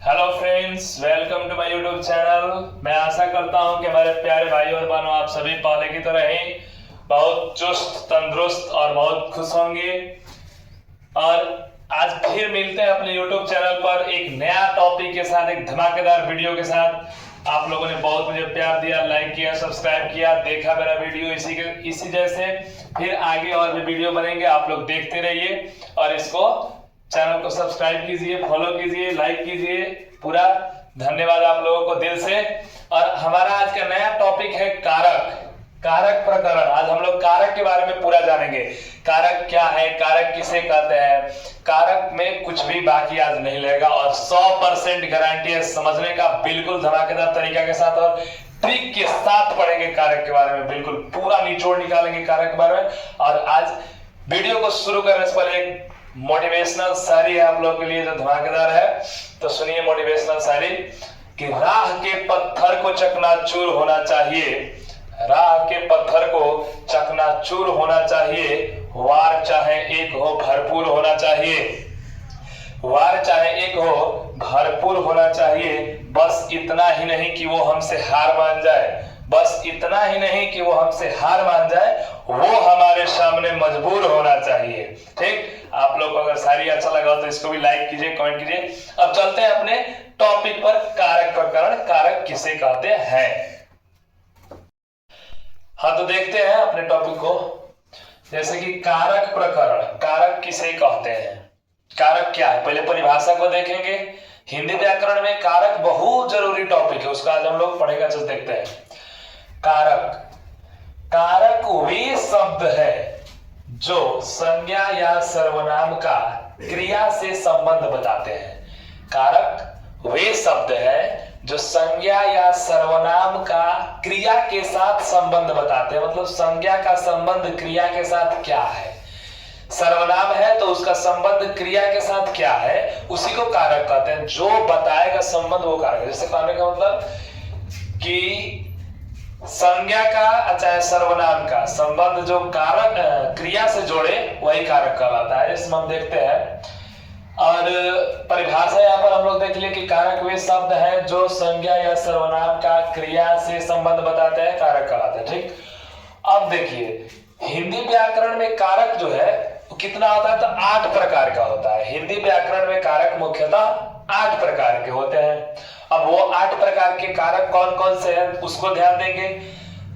Hello friends, welcome to my YouTube channel. मैं आशा करता हूं कि हमारे प्यारे भाई और बहनों आप सभी पहले की तरह ही बहुत चुस्त तंदुरुस्त और बहुत खुश होंगे। और आज फिर मिलते हैं अपने यूट्यूब चैनल पर एक नया टॉपिक के साथ, एक धमाकेदार वीडियो के साथ। आप लोगों ने बहुत मुझे प्यार दिया, लाइक किया, सब्सक्राइब किया, देखा मेरा वीडियो। इसी जैसे फिर आगे और भी वीडियो बनेंगे, आप लोग देखते रहिए और इसको चैनल को सब्सक्राइब कीजिए, फॉलो कीजिए, लाइक कीजिए। पूरा धन्यवाद आप लोगों को दिल से। और हमारा आज का नया टॉपिक है कारक प्रकरण। आज हम लोग कारक के बारे में पूरा जानेंगे। कारक क्या है, कारक किसे कहते हैं, कारक में कुछ भी बाकी आज नहीं लगेगा और 100% गारंटी है समझने का, बिल्कुल धमाकेदार तरीका के साथ और ट्रिक के साथ पढ़ेंगे कारक के बारे में। बिल्कुल पूरा निचोड़ निकालेंगे कारक के बारे में। और आज वीडियो को शुरू करने से पहले एक मोटिवेशनल शायरी है आप लोगों के लिए जो धमाकेदार है। तो सुनिए मोटिवेशनल शायरी कि राह के पत्थर को चकनाचूर होना चाहिए, राह के पत्थर को चकनाचूर होना चाहिए, वार चाहे एक हो भरपूर होना चाहिए, वार चाहे एक हो भरपूर होना चाहिए। बस इतना ही नहीं कि वो हमसे हार मान जाए, बस इतना ही नहीं कि वो हमसे हार मान जाए, वो हमारे सामने मजबूर होना चाहिए। ठीक, आप लोग को अगर शायरी अच्छा लगा तो इसको भी लाइक कीजिए, कमेंट कीजिए। अब चलते हैं अपने टॉपिक पर, कारक प्रकरण, कारक किसे कहते हैं। हाँ, तो देखते हैं अपने टॉपिक को। जैसे कि कारक प्रकरण, कारक किसे कहते हैं, कारक क्या है, पहले परिभाषा को देखेंगे। हिंदी व्याकरण में कारक बहुत जरूरी टॉपिक है, उसका आज हम लोग पढ़ेगा। चल देखते हैं। कारक, कारक वे शब्द है जो संज्ञा या सर्वनाम का क्रिया से संबंध बताते हैं। कारक वे शब्द है जो संज्ञा या सर्वनाम का क्रिया के साथ संबंध बताते हैं। मतलब संज्ञा का संबंध क्रिया के साथ क्या है, सर्वनाम है तो उसका संबंध क्रिया के साथ क्या है, उसी को कारक कहते हैं। जो बताएगा संबंध वो कारक है। जैसे कहने का मतलब कि संज्ञा का चाहे सर्वनाम का संबंध जो कारक क्रिया से जोड़े वही कारक कहलाता है। इसमें हम देखते हैं और परिभाषा यहाँ पर हम लोग देख लिए कि कारक वे शब्द है जो संज्ञा या सर्वनाम का क्रिया से संबंध बताते हैं, कारक कहलाते हैं। ठीक, अब देखिए हिंदी व्याकरण में कारक जो है कितना होता है, तो 8 प्रकार का होता है। हिंदी व्याकरण में कारक मुख्यतः 8 प्रकार के होते हैं। अब वो 8 प्रकार के कारक कौन कौन से हैं उसको ध्यान देंगे।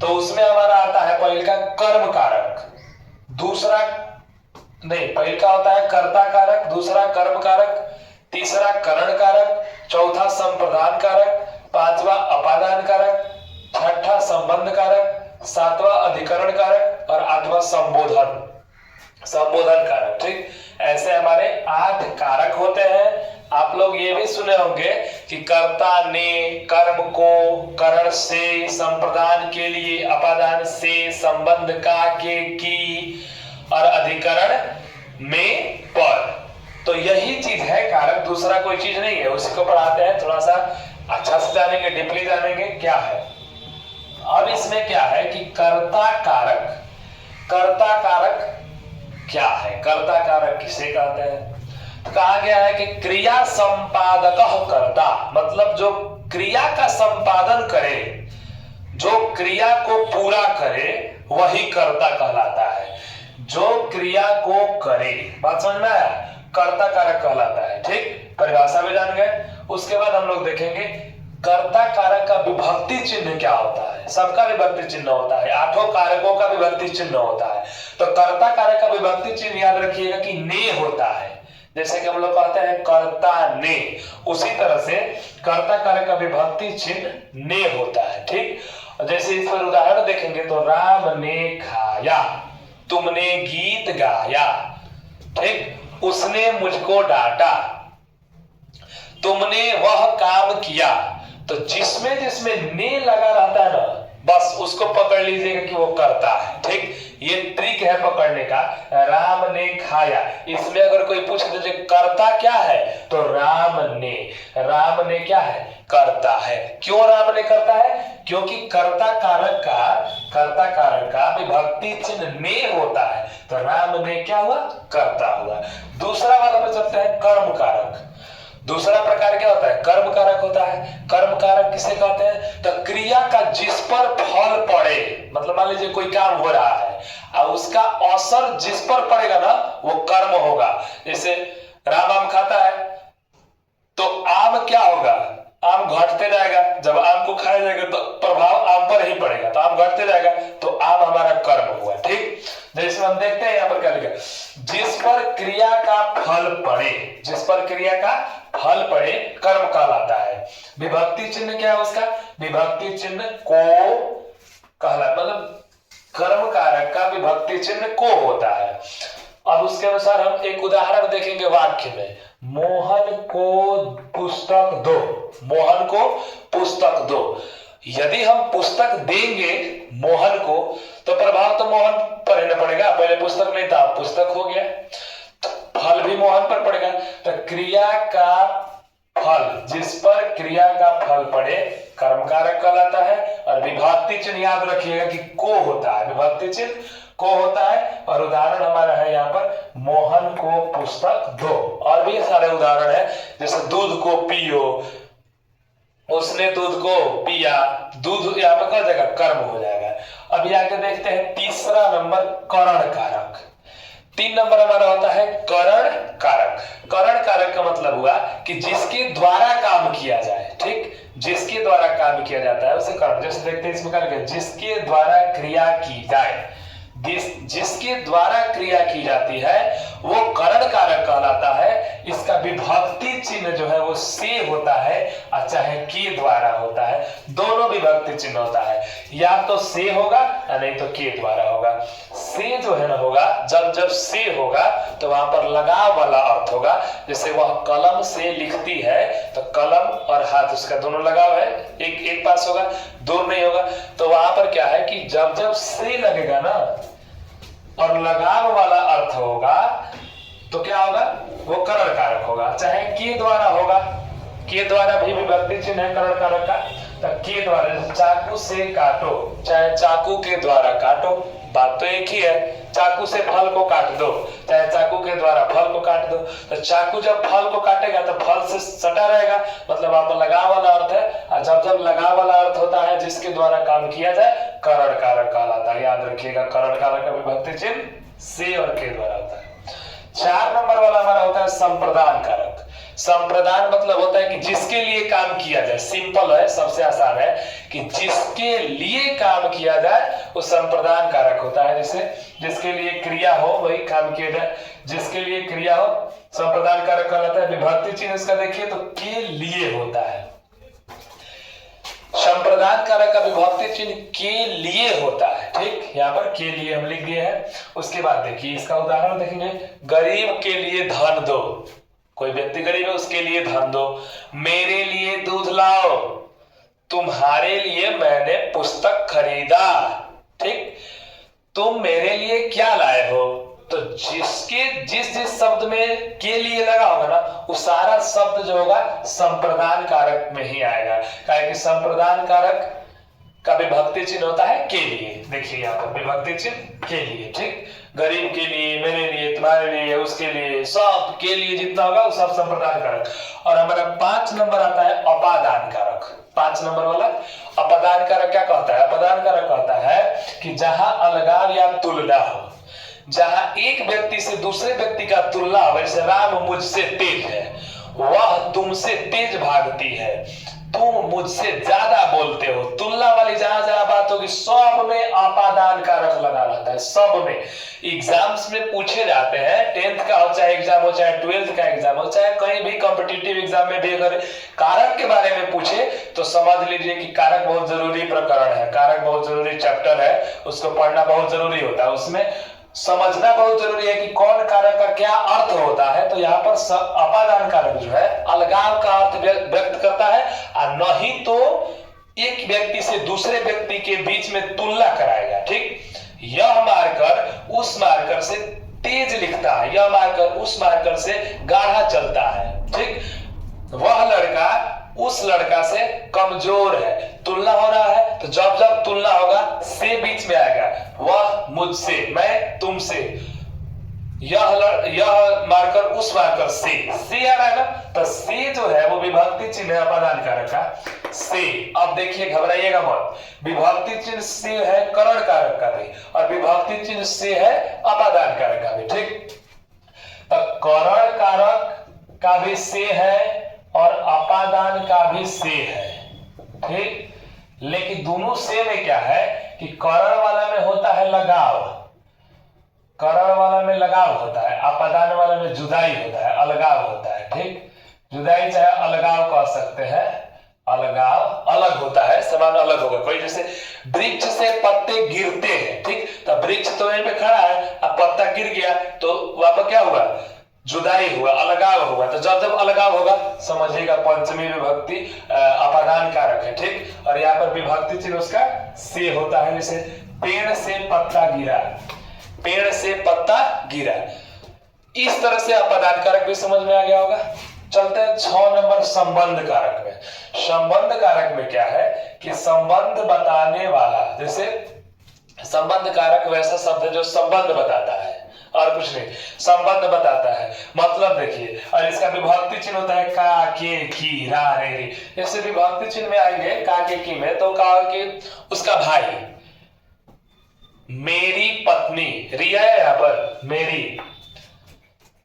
तो उसमें हमारा आता है पहले का कर्म कारक, दूसरा नहीं पहले का होता है कर्ता कारक, दूसरा कर्म कारक, तीसरा करण कारक, चौथा संप्रदान कारक, पांचवा अपादान कारक, छठा संबंध कारक, सातवां अधिकरण कारक और आठवां संबोधन कारक। ठीक, ऐसे हमारे 8 कारक होते हैं। आप लोग ये भी सुने होंगे कि कर्ता ने, कर्म को, करण से, संप्रदान के लिए, अपादान से, संबंध का, के, की और अधिकरण में, पर। तो यही चीज है कारक, दूसरा कोई चीज नहीं है। उसी को पढ़ाते हैं, थोड़ा सा अच्छा से जानेंगे, डीपली जानेंगे क्या है। अब इसमें क्या है कि कर्ता कारक, कर्ता कारक क्या है, कर्ता कारक किसे कहते हैं। तो कहा गया है कि क्रिया संपादक कर्ता, मतलब जो क्रिया का संपादन करे, जो क्रिया को पूरा करे वही कर्ता कहलाता है। जो क्रिया को करे, बात समझ में आया, कर्ता कारक कहलाता है। ठीक, परिभाषा भी जान गए। उसके बाद हम लोग देखेंगे कर्ता कारक का विभक्ति चिन्ह क्या होता है। सबका विभक्ति चिन्ह होता है, 8 कारकों का विभक्ति चिन्ह होता है। तो कर्ता कारक का विभक्ति चिन्ह याद रखिएगा कि ने होता है। जैसे कि हम लोग कहते हैं कर्ता ने, उसी तरह से कर्ता कारक का विभक्ति चिन्ह ने होता है। ठीक, जैसे इस पर उदाहरण देखेंगे तो राम ने खाया, तुमने गीत गाया। ठीक, उसने मुझको डांटा, तुमने वह काम किया। तो जिसमें जिसमें ने लगा रहता है ना, बस उसको पकड़ लीजिएगा कि वो करता है। ठीक, ये ट्रिक है पकड़ने का। राम ने खाया, इसमें अगर कोई पूछ दीजिए करता क्या है, तो राम ने क्या है, करता है। क्यों राम ने करता है, क्योंकि कर्ता कारक का विभक्ति चिन्ह ने होता है। तो राम ने क्या हुआ, करता हुआ। दूसरा वाला पे चलता है कर्म कारक। दूसरा प्रकार क्या होता है, कर्म कारक होता है। कर्म कारक किसे कहते हैं, तो क्रिया का जिस पर फल पड़े, मतलब मान लीजिए कोई काम हो रहा है और उसका असर जिस पर पड़ेगा ना वो कर्म होगा। जैसे राम आम खाता है तो आम क्या होगा, आम घटते जाएगा, जब आम को खाया जाएगा तो प्रभाव आम पर ही पड़ेगा, तो आम घटते जाएगा, तो आम हमारा कर्म हुआ। ठीक, जैसे हम देखते हैं यहाँ पर क्या लिखा, जिस पर क्रिया का फल पड़े, जिस पर क्रिया का फल पड़े कर्म कहलाता है। विभक्ति चिन्ह क्या है उसका, विभक्ति चिन्ह को कहलाता, मतलब कर्म कारक का विभक्ति चिन्ह को होता है। अब उसके अनुसार हम एक उदाहरण देखेंगे वाक्य में, मोहन को पुस्तक दो, मोहन को पुस्तक दो। यदि हम पुस्तक देंगे मोहन को तो प्रभाव तो मोहन पर ही पड़ेगा, पहले पुस्तक नहीं था पुस्तक हो गया, फल भी मोहन पर पड़ेगा। तो क्रिया का फल, जिस पर क्रिया का फल पड़े कर्म कारक कहलाता है। और विभक्ति चिन्ह याद रखिएगा कि को होता है, विभक्ति चिन्ह को होता है। और उदाहरण हमारा है यहाँ पर मोहन को पुस्तक दो, और भी सारे उदाहरण है, जैसे दूध को पियो, उसने दूध को पिया, दूध यहाँ पर क्या जाएगा, कर्म हो जाएगा। अब आगे देखते हैं तीसरा नंबर करण कारक। 3 नंबर हमारा होता है करण कारक। करण कारक का मतलब हुआ कि जिसके द्वारा काम किया जाए, ठीक, जिसके द्वारा काम किया जाता है उसे करण। जैसे देखते हैं इसमें क्या लिखा है, जिसके द्वारा क्रिया की जाए, जिसके द्वारा क्रिया की जाती है वो करण कारक कहलाता है। इसका विभक्ति चिन्ह जो है वो से होता है और चाहे के द्वारा होता है, दोनों विभक्ति चिन्ह होता है, या तो से होगा या नहीं तो के द्वारा होगा। से जो है ना होगा, जब जब से होगा तो वहां पर लगाव वाला अर्थ होगा। जैसे वह कलम से लिखती है तो कलम और हाथ उसका दोनों लगाव है, एक पास होगा, दूर नहीं होगा। तो वहां पर क्या है कि जब जब से लगेगा ना और लगाव वाला अर्थ होगा तो क्या होगा, वो करण कारक होगा। चाहे के द्वारा होगा, के द्वारा भी विभक्ति चिन्ह है करण कारक का, तो के द्वारा, चाकू से काटो, चाहे चाकू के द्वारा काटो, बात तो एक ही है। चाकू से फल को काट दो, चाहे चाकू के द्वारा फल को काट दो। तो चाकू जब फल को काटेगा तो फल से सटा रहेगा, मतलब आप लगाव वाला अर्थ है। और जब जब लगाव वाला अर्थ होता है जिसके द्वारा काम किया जाए करण कारक कहलाता है। याद रखिएगा करण कारक का विभक्ति चिन्ह से और के द्वारा होता है। 4 नंबर वाला हमारा होता है संप्रदान कारक। संप्रदान मतलब होता है कि जिसके लिए काम किया जाए, सिंपल है, सबसे आसान है कि जिसके लिए काम किया जाए वो संप्रदान कारक होता है। जैसे जिसके लिए क्रिया हो वही काम किया जाए, जिसके लिए क्रिया हो संप्रदान कारक कहलाता है। विभक्ति चिन्ह इसका देखिए तो के लिए होता है। संप्रदान कारक का विभक्ति चिन्ह के लिए होता है, ठीक, यहाँ पर के लिए हम लिख दिए हैं। उसके बाद देखिए इसका उदाहरण देखेंगे, गरीब के लिए धन दो, कोई व्यक्ति गरीब है उसके लिए धन दो। मेरे लिए दूध लाओ, तुम्हारे लिए मैंने पुस्तक खरीदा, ठीक, तुम मेरे लिए क्या लाए हो। तो जिसके जिस शब्द में के लिए लगा होगा ना वो सारा शब्द जो होगा संप्रदान कारक में ही आएगा, क्योंकि संप्रदान कारक का विभक्ति चिन्ह होता है के लिए। देखिए यहाँ पर विभक्ति चिन्ह के लिए, ठीक, गरीब के लिए, मेरे लिए, तुम्हारे लिए, उसके लिए, सब के लिए जितना होगा वो सब संप्रदान कारक। और हमारा 5 नंबर आता है अपादान कारक। 5 नंबर वाला अपादान कारक क्या कहता है, अपादान कारक कहता है कि जहां अलगाव या तुलना हो, जहां एक व्यक्ति से दूसरे व्यक्ति का तुलना हो, जैसे राम मुझसे तेज है, वह तुमसे तेज भागती है, तुम मुझसे ज्यादा बोलते हो, तुलना वाली जहां जहां बात होगी सब में अपादान कारक लगा रहता है। सब में एग्जाम्स में पूछे जाते हैं, 10th का हो चाहे एग्जाम हो, चाहे 12th का एग्जाम हो, चाहे कहीं भी कॉम्पिटिटिव एग्जाम में भी अगर कारक के बारे में पूछे तो समझ लीजिए कि कारक बहुत जरूरी प्रकरण है, कारक बहुत जरूरी चैप्टर है, उसको पढ़ना बहुत जरूरी होता है, उसमें समझना बहुत जरूरी है कि कौन कारक का क्या अर्थ होता है। तो यहाँ पर अपादान कारक जो है अलगाव का अर्थ व्यक्त करता है, और नहीं तो एक व्यक्ति से दूसरे व्यक्ति के बीच में तुलना कराएगा, ठीक। यह मार्कर उस मार्कर से तेज लिखता है, यह मार्कर उस मार्कर से गाढ़ा चलता है, ठीक, वह लड़का उस लड़का से कमजोर है, तुलना हो रहा है। तो जब जब तुलना होगा से बीच में आएगा, वह मुझसे, मैं तुमसे, यह मार्कर उस मार्कर से आ रहा है ना, तो से जो है वो विभक्ति चिन्ह है अपादान कारक का से। अब देखिए घबराइएगा मत, विभक्ति चिन्ह से है करण कारक का भी और विभक्ति चिन्ह से है अपादान कारक का भी, ठीक। तो करण कारक का भी से है और अपादान का भी से है, ठीक। लेकिन दोनों से में क्या है कि करण वाला में होता है लगाव, करण वाला में लगाव होता है, अपादान वाला में जुदाई होता है, अलगाव होता है, ठीक। जुदाई चाहे अलगाव कह सकते हैं, अलगाव अलग होता है, समान अलग होगा। कोई जैसे वृक्ष से पत्ते गिरते हैं, ठीक, तो वृक्ष तो यहीं पे खड़ा है, अब पत्ता गिर गया तो वहां पर क्या हुआ, जुदाई हुआ, अलगाव हुआ। तो जब जब अलगाव होगा समझिएगा पंचमी विभक्ति अपादान कारक है, ठीक। और यहाँ पर विभक्ति चिन्ह उसका से होता है, जैसे पेड़ से पत्ता गिरा, पेड़ से पत्ता गिरा, इस तरह से अपादान कारक भी समझ में आ गया होगा। चलते हैं 6 नंबर संबंध कारक में। संबंध कारक में क्या है कि संबंध बताने वाला, जैसे संबंध कारक वैसा शब्द है जो संबंध बताता है और कुछ नहीं, संबंध बताता है। मतलब देखिए, और इसका विभक्ति चिन्ह होता है का, के, की, रा, रे, रे। जैसे विभक्ति चिन्ह में आएंगे का, के, की में, तो कहा कि उसका भाई, मेरी पत्नी, रिया है यहाँ पर मेरी,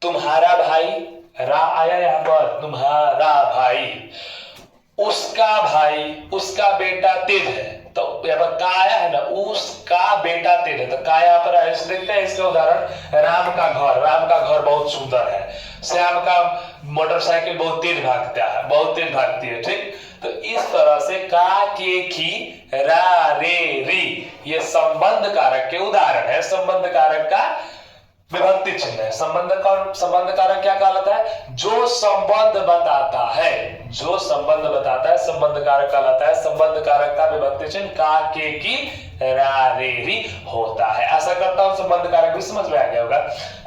तुम्हारा भाई, रा आया यहाँ पर तुम्हारा भाई, उसका भाई, उसका बेटा तेज है, तो यहाँ पर का आया है ना, उसका बेटा तेज है, तो का यहाँ पर आया। देखते हैं इसका उदाहरण, राम का घर, राम का घर बहुत सुंदर है, श्याम का मोटरसाइकिल बहुत तेज भागता है, बहुत तेज भागती है, ठीक। तो इस तरह से का, के, की, रा, रे, री ये संबंध कारक के उदाहरण है। संबंध कारक का विभक्ति चिन्ह है। संबंध कारक क्या कहलाता है, जो संबंध बताता है, जो संबंध बताता है संबंध कारक कहलाता है। संबंध कारक का विभक्ति चिन्ह का, के, की, रा, रे, री होता है। आशा करता हूं संबंध कारक भी समझ में आ गया होगा।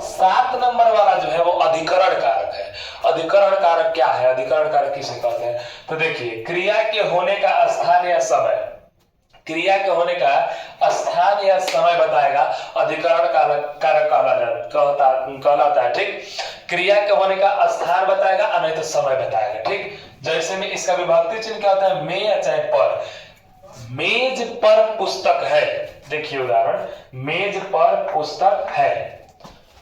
7 नंबर वाला जो है वो अधिकरण कारक है। अधिकरण कारक क्या है, अधिकरण कारक किसे कहते हैं, तो देखिए क्रिया के होने का स्थान या समय, क्रिया के होने का स्थान या समय बताएगा, अधिकरण कारक कहलाता है, ठीक। क्रिया के होने का स्थान बताएगा और नहीं तो समय बताएगा, ठीक। जैसे में इसका विभक्ति चिन्ह क्या होता है, में या चाहे पर। मेज पर पुस्तक है, देखिए उदाहरण, मेज पर पुस्तक है,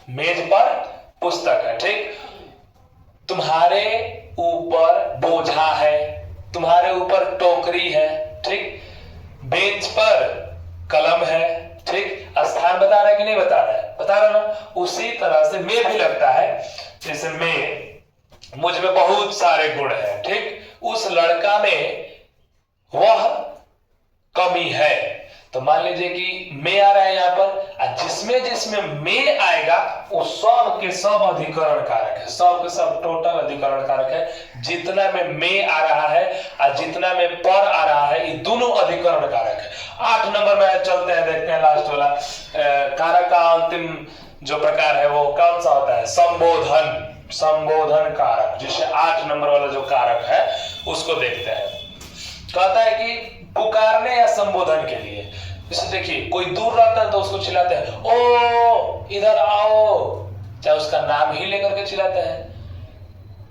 मेज पर पुस्तक है, ठीक। तुम्हारे ऊपर बोझा है, तुम्हारे ऊपर टोकरी है, ठीक। बेंच पर कलम है, ठीक। स्थान बता रहा है कि नहीं बता रहा है, बता रहा ना। उसी तरह से में भी लगता है, जैसे में, मुझ में बहुत सारे गुण हैं, ठीक। उस लड़का में वह कमी है, तो मान लीजिए कि में आ रहा है यहाँ पर, जिसमें जिसमें में आएगा वो सब के सब अधिकरण कारक है, सब के सब टोटल अधिकरण कारक है। जितना में आ रहा है और जितना में पर आ रहा है, ये दोनों अधिकरण कारक है। 8 नंबर में चलते हैं, देखते हैं लास्ट वाला कारक का अंतिम जो प्रकार है वो कौन सा होता है, संबोधन। संबोधन कारक, जिसे 8 नंबर वाला जो कारक है उसको देखते हैं। कहता है कि पुकारने या संबोधन के लिए, जैसे देखिए कोई दूर रहता है तो उसको चिल्लाते हैं, ओ इधर आओ, चाहे उसका नाम ही लेकर के चिल्लाते हैं,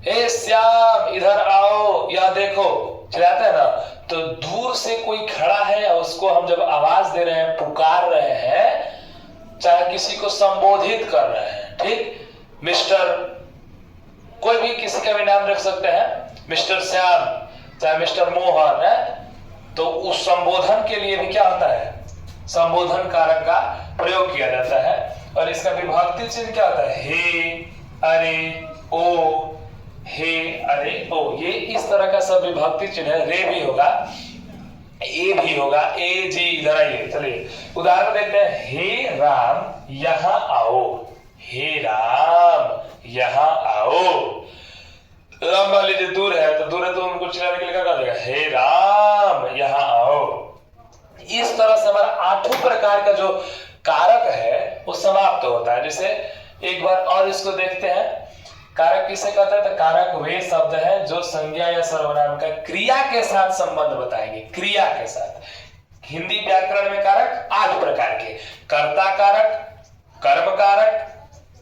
हे श्याम इधर आओ या देखो, चिल्लाते हैं ना। तो दूर से कोई खड़ा है और उसको हम जब आवाज दे रहे हैं, पुकार रहे हैं, चाहे किसी को संबोधित कर रहे हैं, ठीक। मिस्टर, कोई भी किसी का भी नाम रख सकते हैं, मिस्टर श्याम चाहे मिस्टर मोहन है, तो उस संबोधन के लिए भी क्या होता है, संबोधन कारक का प्रयोग किया जाता है। और इसका विभक्ति चिन्ह क्या होता है, हे, अरे, ओ, हे, अरे, ओ, ये इस तरह का सब विभक्ति चिन्ह है। रे भी होगा, ए भी होगा, ए, जी, इधर आइए। चलिए उदाहरण देखते हैं, हे राम यहां आओ, हे राम यहां आओ। राम मान लीजिए दूर है, तो दूर है तो उनको चिल्लाने के लिए क्या कर देगा, हे राम यहां आओ। इस तरह से हमारा 8 प्रकार का जो कारक है वो समाप्त होता है। जैसे एक बार और इसको देखते हैं, कारक किसे कहते हैं, तो कारक वे शब्द हैं जो संज्ञा या सर्वनाम का क्रिया के साथ संबंध बताएंगे, क्रिया के साथ। हिंदी व्याकरण में कारक 8 प्रकार के, कर्ता कारक, कर्म कारक,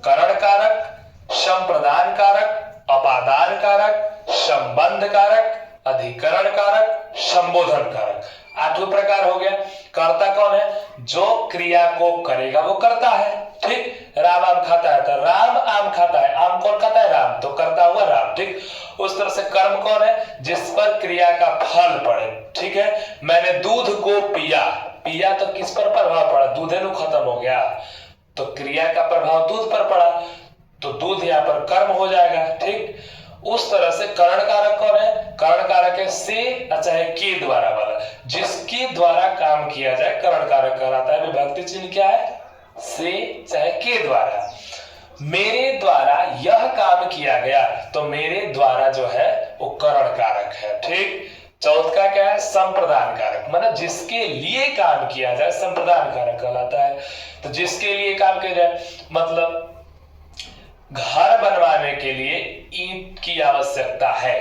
करण कारक, संप्रदान कारक, अपादान कारक, संबंध कारक, अधिकरण कारक, संबोधन कारक। 8वां प्रकार हो गया। कर्ता कौन है? जो क्रिया को करेगा वो करता है। ठीक, राम आम खाता है तो राम आम खाता है। आम कौन खाता है? राम, तो करता हुआ राम। ठीक, उस तरह से कर्म कौन है? जिस पर क्रिया का फल पड़े। ठीक है, मैंने दूध को पिया, पिया तो किस पर प्रभाव पड़ा? दूध खत्म हो गया तो क्रिया का प्रभाव दूध पर पड़ा, तो दूध यहाँ पर कर्म हो जाएगा। ठीक, उस तरह से करण कारक कौन है? करण कारक है से चाहे के द्वारा वाला, जिसके द्वारा काम किया जाए करण कारक कहलाता है। विभक्ति चिन्ह क्या है? से चाहे के द्वारा। मेरे द्वारा यह काम किया गया तो मेरे द्वारा जो है वो करण कारक है। ठीक, चौथा क्या है? संप्रदान कारक, मतलब जिसके लिए काम किया जाए संप्रदान कारक कहलाता है। तो जिसके लिए काम किया जाए मतलब घर बनवाने के लिए ईंट की आवश्यकता है,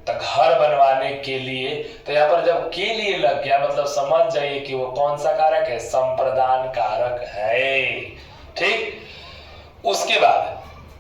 तो घर बनवाने के लिए, तो यहाँ पर जब के लिए लग गया मतलब समझ जाइए कि वो कौन सा कारक है? संप्रदान कारक है। ठीक, उसके बाद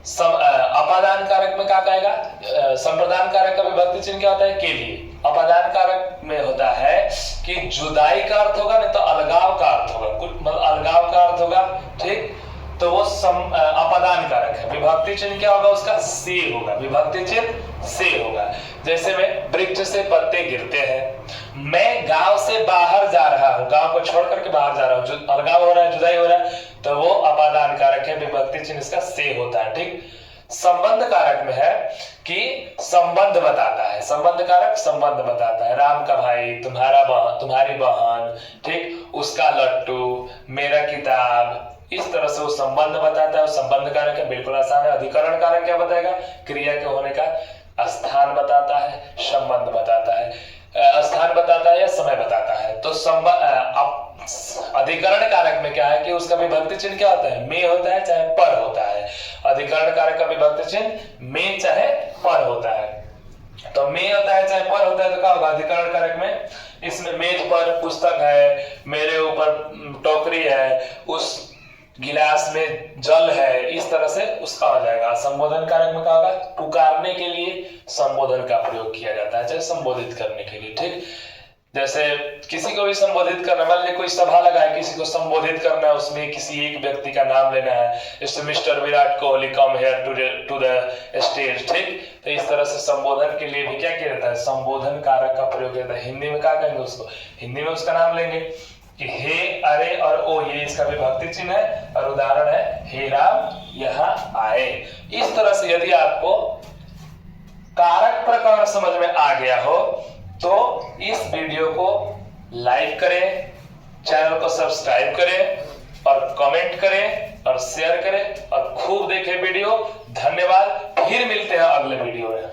अपादान कारक में क्या कहेगा? संप्रदान कारक का विभक्ति चिन्ह क्या होता है? के लिए। अपादान कारक में होता है कि जुदाई का अर्थ होगा, नहीं तो अलगाव का अर्थ होगा, कुछ मतलब अलगाव का अर्थ होगा। ठीक, तो वो अपादान कारक है। विभक्ति चिन्ह क्या होगा उसका? से होगा। विभक्ति चिन्ह से होगा। जैसे में वृक्ष से पत्ते गिरते हैं, मैं गांव से बाहर जा रहा हूं, गांव को छोड़ करके बाहर जा रहा हूं, जो अलगाव हो रहा है, जुदाई हो रहा है, तो वो अपादान कारक है। विभक्ति चिन्ह इसका से होता है। ठीक, संबंध कारक में है कि संबंध बताता है। संबंध कारक संबंध बताता है। राम का भाई, तुम्हारा बहन, तुम्हारी बहन, ठीक, उसका लट्टू, मेरा किताब, इस तरह से वो संबंध बताता है। वो संबंध कारक है, बिल्कुल आसान है। अधिकरण कारक क्या बताएगा? क्रिया के होने का स्थान बताता है, संबंध बताता है, स्थान बताता है या समय बताता है। तो अधिकरण कारक में क्या है कि उसका विभक्ति चिन्ह क्या होता है? में होता है चाहे पर होता है। अधिकरण कारक का विभक्ति चिन्ह में चाहे पर होता है। तो में होता है चाहे पर होता है तो क्या होगा? अधिकरण कारक में इसमें मेज पर पुस्तक है, मेरे ऊपर टोकरी है, उस गिलास में जल है, इस तरह से उसका हो जाएगा। संबोधन कारक में क्या होगा? पुकारने के लिए संबोधन का प्रयोग किया जाता है, चाहे संबोधित करने के लिए। ठीक, जैसे किसी को भी संबोधित करना, मान लीजिए कोई सभा लगा है, किसी को संबोधित करना है, उसमें किसी एक व्यक्ति का नाम लेना है, जैसे mister Virat Kohli come here to the stage. ठीक, तो इस तरह से संबोधन के लिए भी क्या किया जाता है? संबोधन कारक का प्रयोग किया जाता है। हिंदी में क्या कहेंगे उसको? हिंदी में उसका नाम लेंगे कि हे, अरे और ओ, ये इसका विभक्ति चिन्ह है और उदाहरण है हे राम यहाँ आए। इस तरह से यदि आपको कारक प्रकरण समझ में आ गया हो तो इस वीडियो को लाइक करें, चैनल को सब्सक्राइब करें और कमेंट करें और शेयर करें और खूब देखें वीडियो। धन्यवाद, फिर मिलते हैं अगले वीडियो में।